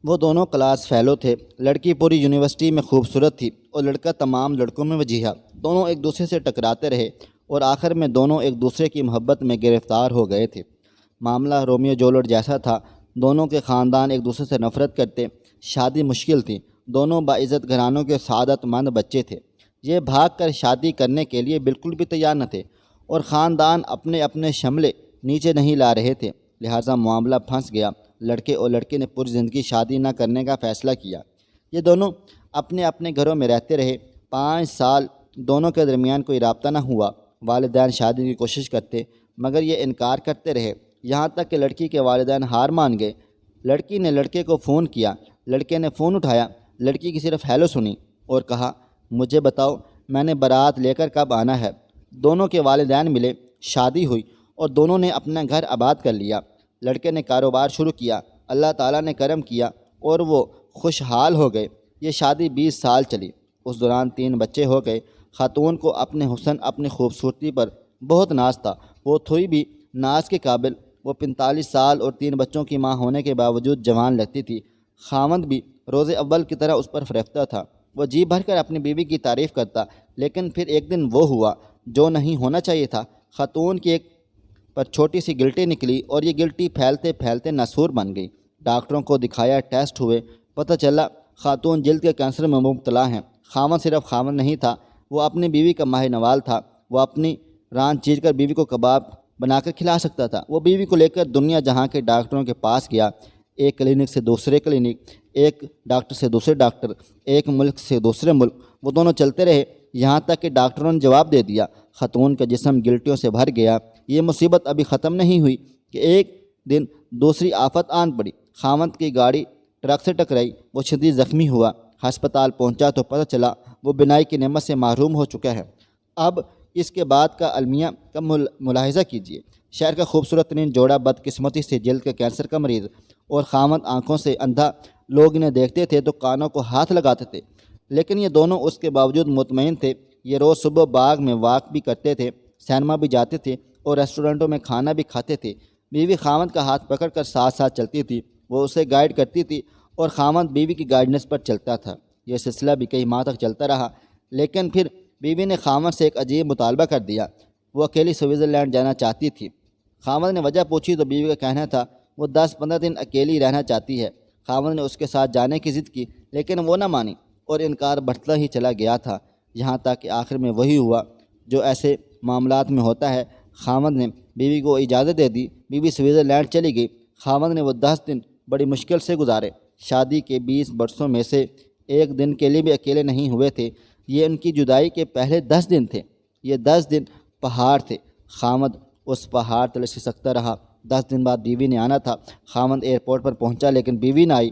وہ دونوں class fellow تھے۔ لڑکی پوری یونیورسٹی میں خوبصورت تھی اور لڑکا تمام لڑکوں میں وجیہہ۔ دونوں ایک دوسرے سے ٹکراتے رہے اور آخر میں دونوں ایک دوسرے کی محبت میں گرفتار ہو گئے تھے۔ معاملہ رومیو جولیٹ جیسا تھا۔ دونوں کے خاندان ایک دوسرے سے نفرت کرتے۔ شادی مشکل تھی۔ دونوں باعزت گھرانوں کے سعادت مند بچے تھے۔ یہ بھاگ کر شادی کرنے کے لیے بالکل بھی تیار نہ تھے اور خاندان اپنے اپنے شملے نیچے نہیں لا رہے تھے، لہٰذا معاملہ پھنس گیا۔ لڑکے اور لڑکی نے پوری زندگی شادی نہ کرنے کا فیصلہ کیا۔ یہ دونوں اپنے اپنے گھروں میں رہتے رہے۔ 5 سال دونوں کے درمیان کوئی رابطہ نہ ہوا۔ والدین شادی کی کوشش کرتے مگر یہ انکار کرتے رہے، یہاں تک کہ لڑکی کے والدین ہار مان گئے۔ لڑکی نے لڑکے کو فون کیا، لڑکے نے فون اٹھایا، لڑکی کی صرف ہیلو سنی اور کہا، مجھے بتاؤ میں نے بارات لے کر کب آنا ہے۔ دونوں کے والدین ملے، شادی ہوئی اور دونوں نے اپنا گھر آباد کر لیا۔ لڑکے نے کاروبار شروع کیا، اللہ تعالیٰ نے کرم کیا اور وہ خوشحال ہو گئے۔ یہ شادی 20 سال چلی۔ اس دوران 3 بچے ہو گئے۔ خاتون کو اپنے حسن، اپنی خوبصورتی پر بہت ناز تھا۔ وہ تھوئی بھی ناز کے قابل۔ وہ 45 سال اور 3 بچوں کی ماں ہونے کے باوجود جوان لگتی تھی۔ خاوند بھی روز اول کی طرح اس پر فریفتہ تھا۔ وہ جی بھر کر اپنی بیوی کی تعریف کرتا، لیکن پھر ایک دن وہ ہوا جو نہیں ہونا چاہیے تھا۔ خاتون کی ایک پر چھوٹی سی گلٹی نکلی اور یہ گلٹی پھیلتے پھیلتے ناسور بن گئی۔ ڈاکٹروں کو دکھایا، ٹیسٹ ہوئے، پتہ چلا خاتون جلد کے کینسر میں مبتلا ہیں۔ خاوند صرف خاوند نہیں تھا، وہ اپنی بیوی کا ماہ نوال تھا۔ وہ اپنی ران چیر کر بیوی کو کباب بنا کر کھلا سکتا تھا۔ وہ بیوی کو لے کر دنیا جہاں کے ڈاکٹروں کے پاس گیا، ایک کلینک سے دوسرے کلینک، ایک ڈاکٹر سے دوسرے ڈاکٹر، ایک ملک سے دوسرے ملک۔ وہ دونوں چلتے رہے یہاں تک کہ ڈاکٹروں نے جواب دے دیا۔ خاتون کا جسم گلٹیوں سے بھر گیا۔ یہ مصیبت ابھی ختم نہیں ہوئی کہ ایک دن دوسری آفت آن پڑی۔ خاوند کی گاڑی ٹرک سے ٹکرائی، وہ شدید زخمی ہوا۔ ہسپتال پہنچا تو پتہ چلا وہ بینائی کی نعمت سے محروم ہو چکا ہے۔ اب اس کے بعد کا المیہ کا ملاحظہ کیجیے۔ شہر کا خوبصورت ترین جوڑا بدقسمتی سے جلد کے کینسر کا مریض اور خاوند آنکھوں سے اندھا۔ لوگ انہیں دیکھتے تھے تو کانوں کو ہاتھ لگاتے تھے، لیکن یہ دونوں اس کے باوجود مطمئن تھے۔ یہ روز صبح باغ میں واک بھی کرتے تھے، سینما بھی جاتے تھے اور ریسٹورنٹوں میں کھانا بھی کھاتے تھے۔ بیوی خاوند کا ہاتھ پکڑ کر ساتھ ساتھ چلتی تھی، وہ اسے گائیڈ کرتی تھی اور خاوند بیوی کی گائیڈنس پر چلتا تھا۔ یہ سلسلہ بھی کئی ماہ تک چلتا رہا، لیکن پھر بیوی نے خاوند سے ایک عجیب مطالبہ کر دیا۔ وہ اکیلی سوئٹزرلینڈ جانا چاہتی تھی۔ خاوند نے وجہ پوچھی تو بیوی کا کہنا تھا وہ 10-15 دن اکیلی رہنا چاہتی ہے۔ خاوند نے اس کے ساتھ جانے کی ضد کی، لیکن وہ نہ مانی اور انکار بڑھتا ہی چلا گیا تھا، یہاں تک کہ آخر میں وہی ہوا جو ایسے معاملات میں ہوتا ہے۔ خاوند نے بیوی کو اجازت دے دی، بیوی سوئٹزرلینڈ چلی گئی۔ خاوند نے وہ 10 دن بڑی مشکل سے گزارے۔ شادی کے 20 برسوں میں سے ایک دن کے لیے بھی اکیلے نہیں ہوئے تھے۔ یہ ان کی جدائی کے پہلے 10 دن تھے۔ یہ 10 دن پہاڑ تھے۔ خاوند اس پہاڑ تلے سکتا رہا۔ 10 دن بعد بیوی نے آنا تھا۔ خاوند ایئرپورٹ پر پہنچا لیکن بیوی نہ آئی۔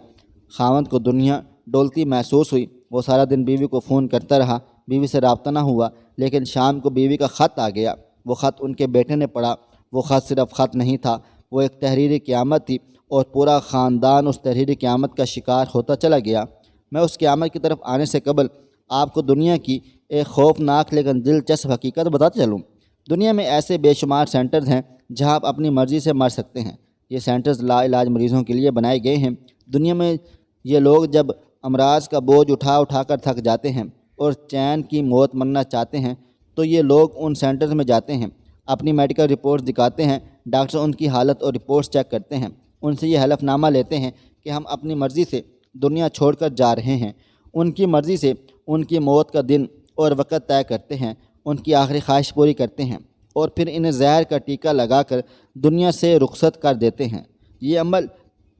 خاوند کو دنیا ڈولتی محسوس ہوئی۔ وہ سارا دن بیوی کو فون کرتا رہا، بیوی سے رابطہ نہ ہوا، لیکن شام کو بیوی کا خط آ گیا۔ وہ خط ان کے بیٹے نے پڑھا۔ وہ خط صرف خط نہیں تھا، وہ ایک تحریری قیامت تھی اور پورا خاندان اس تحریری قیامت کا شکار ہوتا چلا گیا۔ میں اس قیامت کی طرف آنے سے قبل آپ کو دنیا کی ایک خوفناک لیکن دلچسپ حقیقت بتاتے چلوں۔ دنیا میں ایسے بے شمار سینٹرز ہیں جہاں آپ اپنی مرضی سے مر سکتے ہیں۔ یہ سینٹرز لا علاج مریضوں کے لیے بنائے گئے ہیں۔ دنیا میں یہ لوگ جب امراض کا بوجھ اٹھا اٹھا کر تھک جاتے ہیں اور چین کی موت مرنا چاہتے ہیں تو یہ لوگ ان سینٹرز میں جاتے ہیں، اپنی میڈیکل رپورٹس دکھاتے ہیں، ڈاکٹر ان کی حالت اور رپورٹس چیک کرتے ہیں، ان سے یہ حلف نامہ لیتے ہیں کہ ہم اپنی مرضی سے دنیا چھوڑ کر جا رہے ہیں۔ ان کی مرضی سے ان کی موت کا دن اور وقت طے کرتے ہیں، ان کی آخری خواہش پوری کرتے ہیں اور پھر انہیں زہر کا ٹیکہ لگا کر دنیا سے رخصت کر دیتے ہیں۔ یہ عمل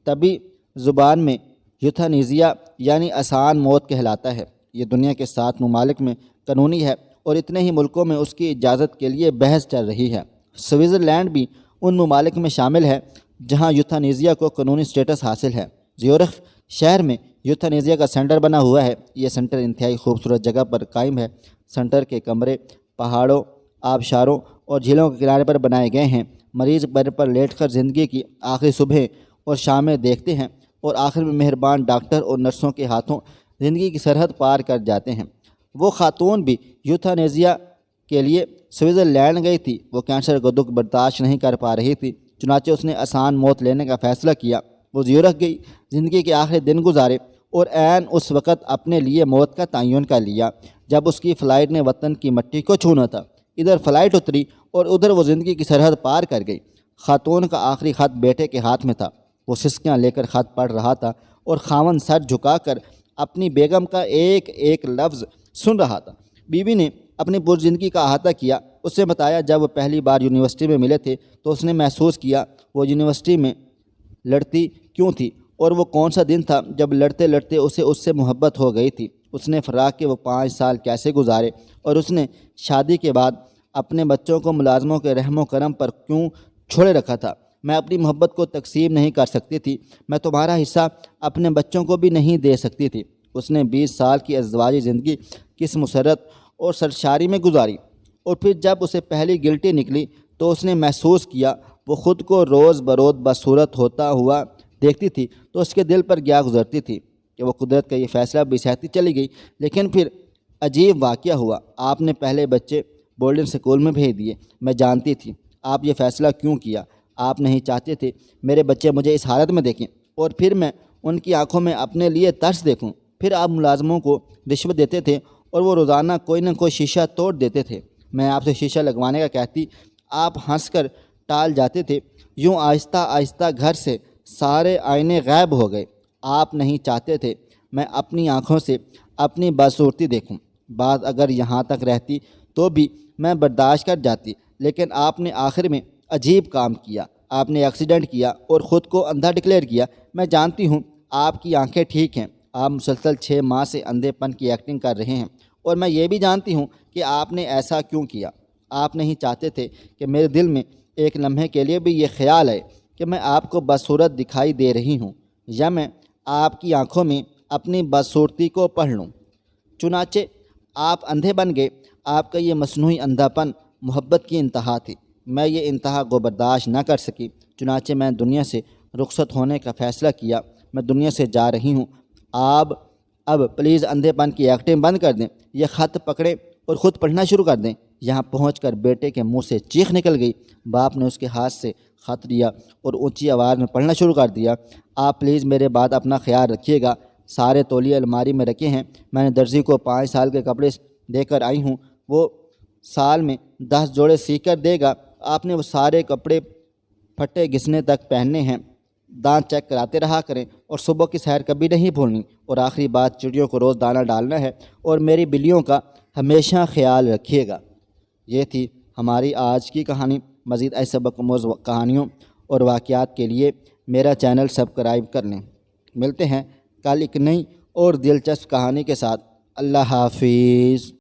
طبی زبان میں یوتھانیزیا یعنی آسان موت کہلاتا ہے۔ یہ دنیا کے 7 ممالک میں قانونی ہے اور اتنے ہی ملکوں میں اس کی اجازت کے لیے بحث چل رہی ہے۔ سوئٹزرلینڈ بھی ان ممالک میں شامل ہے جہاں یوتھانیزیا کو قانونی سٹیٹس حاصل ہے۔ زیورخ شہر میں یوتھانیزیا کا سینٹر بنا ہوا ہے۔ یہ سینٹر انتہائی خوبصورت جگہ پر قائم ہے۔ سینٹر کے کمرے پہاڑوں، آبشاروں اور جھیلوں کے کنارے پر بنائے گئے ہیں۔ مریض بیڈ پر لیٹ کر زندگی کی آخری صبح اور شامیں دیکھتے ہیں اور آخر میں مہربان ڈاکٹر اور نرسوں کے ہاتھوں زندگی کی سرحد پار کر جاتے ہیں۔ وہ خاتون بھی یوتھانیزیا کے لیے سوئٹزرلینڈ گئی تھی۔ وہ کینسر کا دکھ برداشت نہیں کر پا رہی تھی، چنانچہ اس نے آسان موت لینے کا فیصلہ کیا۔ وہ یورپ گئی، زندگی کے آخری دن گزارے اور عین اس وقت اپنے لیے موت کا تعین کر لیا جب اس کی فلائٹ نے وطن کی مٹی کو چھونا تھا۔ ادھر فلائٹ اتری اور ادھر وہ زندگی کی سرحد پار کر گئی۔ خاتون کا آخری خط بیٹے کے ہاتھ میں تھا۔ وہ سسکیاں لے کر خط پڑھ رہا تھا اور خاوند سر جھکا کر اپنی بیگم کا ایک ایک لفظ سن رہا تھا۔ بیوی نے اپنی پوری زندگی کا احاطہ کیا، اس سے بتایا جب وہ پہلی بار یونیورسٹی میں ملے تھے تو اس نے محسوس کیا وہ یونیورسٹی میں لڑتی کیوں تھی اور وہ کون سا دن تھا جب لڑتے لڑتے اسے اس سے محبت ہو گئی تھی۔ اس نے فراق کے وہ 5 سال کیسے گزارے اور اس نے شادی کے بعد اپنے بچوں کو ملازموں کے رحم و کرم پر کیوں چھوڑے رکھا تھا۔ میں اپنی محبت کو تقسیم نہیں کر سکتی تھی، میں تمہارا حصہ اپنے بچوں کو بھی نہیں دے سکتی تھی۔ اس نے 20 سال کی ازدواجی زندگی کس مسرت اور سرشاری میں گزاری، اور پھر جب اسے پہلی گلٹی نکلی تو اس نے محسوس کیا وہ خود کو روز بروز بدصورت ہوتا ہوا دیکھتی تھی تو اس کے دل پر کیا گزرتی تھی کہ وہ قدرت کا یہ فیصلہ بھی سہتی چلی گئی۔ لیکن پھر عجیب واقعہ ہوا، آپ نے پہلے بچے بورڈنگ اسکول میں بھیج دیے۔ میں جانتی تھی آپ یہ فیصلہ کیوں کیا، آپ نہیں چاہتے تھے میرے بچے مجھے اس حالت میں دیکھیں اور پھر میں ان کی آنکھوں میں اپنے لیے ترس دیکھوں۔ پھر آپ ملازموں کو رشوت دیتے تھے اور وہ روزانہ کوئی نہ کوئی شیشہ توڑ دیتے تھے۔ میں آپ سے شیشہ لگوانے کا کہتی، آپ ہنس کر ٹال جاتے تھے۔ یوں آہستہ آہستہ گھر سے سارے آئینے غائب ہو گئے۔ آپ نہیں چاہتے تھے میں اپنی آنکھوں سے اپنی بدصورتی دیکھوں۔ بات اگر یہاں تک رہتی تو بھی میں برداشت کر جاتی، لیکن آپ نے آخر میں عجیب کام کیا۔ آپ نے ایکسیڈنٹ کیا اور خود کو اندھا ڈکلیئر کیا۔ میں جانتی ہوں آپ کی آنکھیں ٹھیک ہیں، آپ مسلسل 6 ماہ سے اندھے پن کی ایکٹنگ کر رہے ہیں، اور میں یہ بھی جانتی ہوں کہ آپ نے ایسا کیوں کیا۔ آپ نہیں چاہتے تھے کہ میرے دل میں ایک لمحے کے لیے بھی یہ خیال ہے کہ میں آپ کو بدصورت دکھائی دے رہی ہوں یا میں آپ کی آنکھوں میں اپنی بدصورتی کو پڑھ لوں۔ چنانچہ آپ اندھے بن گئے۔ آپ کا یہ مصنوعی اندھا پن محبت کی انتہا تھی۔ میں یہ انتہا کو برداشت نہ کر سکی، چنانچہ میں دنیا سے رخصت ہونے کا فیصلہ کیا۔ میں دنیا سے جا رہی ہوں۔ آپ اب پلیز اندھے پن کی ایکٹنگ بند کر دیں، یہ خط پکڑیں اور خود پڑھنا شروع کر دیں۔ یہاں پہنچ کر بیٹے کے منہ سے چیخ نکل گئی۔ باپ نے اس کے ہاتھ سے خط لیا اور اونچی آواز میں پڑھنا شروع کر دیا۔ آپ پلیز میرے بعد اپنا خیال رکھیے گا، سارے تولیے الماری میں رکھے ہیں۔ میں نے درزی کو 5 سال کے کپڑے دے کر آئی ہوں، وہ سال میں 10 جوڑے سی کر دے گا۔ آپ نے وہ سارے کپڑے پھٹے گھسنے تک پہننے ہیں۔ دانت چیک کراتے رہا کریں اور صبح کی سیر کبھی نہیں بھولنی۔ اور آخری بات، چڑیوں کو روز دانہ ڈالنا ہے اور میری بلیوں کا ہمیشہ خیال رکھیے گا۔ یہ تھی ہماری آج کی کہانی۔ مزید ایسے سبق آموز کہانیوں اور واقعات کے لیے میرا چینل سبسکرائب کر لیں۔ ملتے ہیں کل ایک نئی اور دلچسپ کہانی کے ساتھ۔ اللہ حافظ۔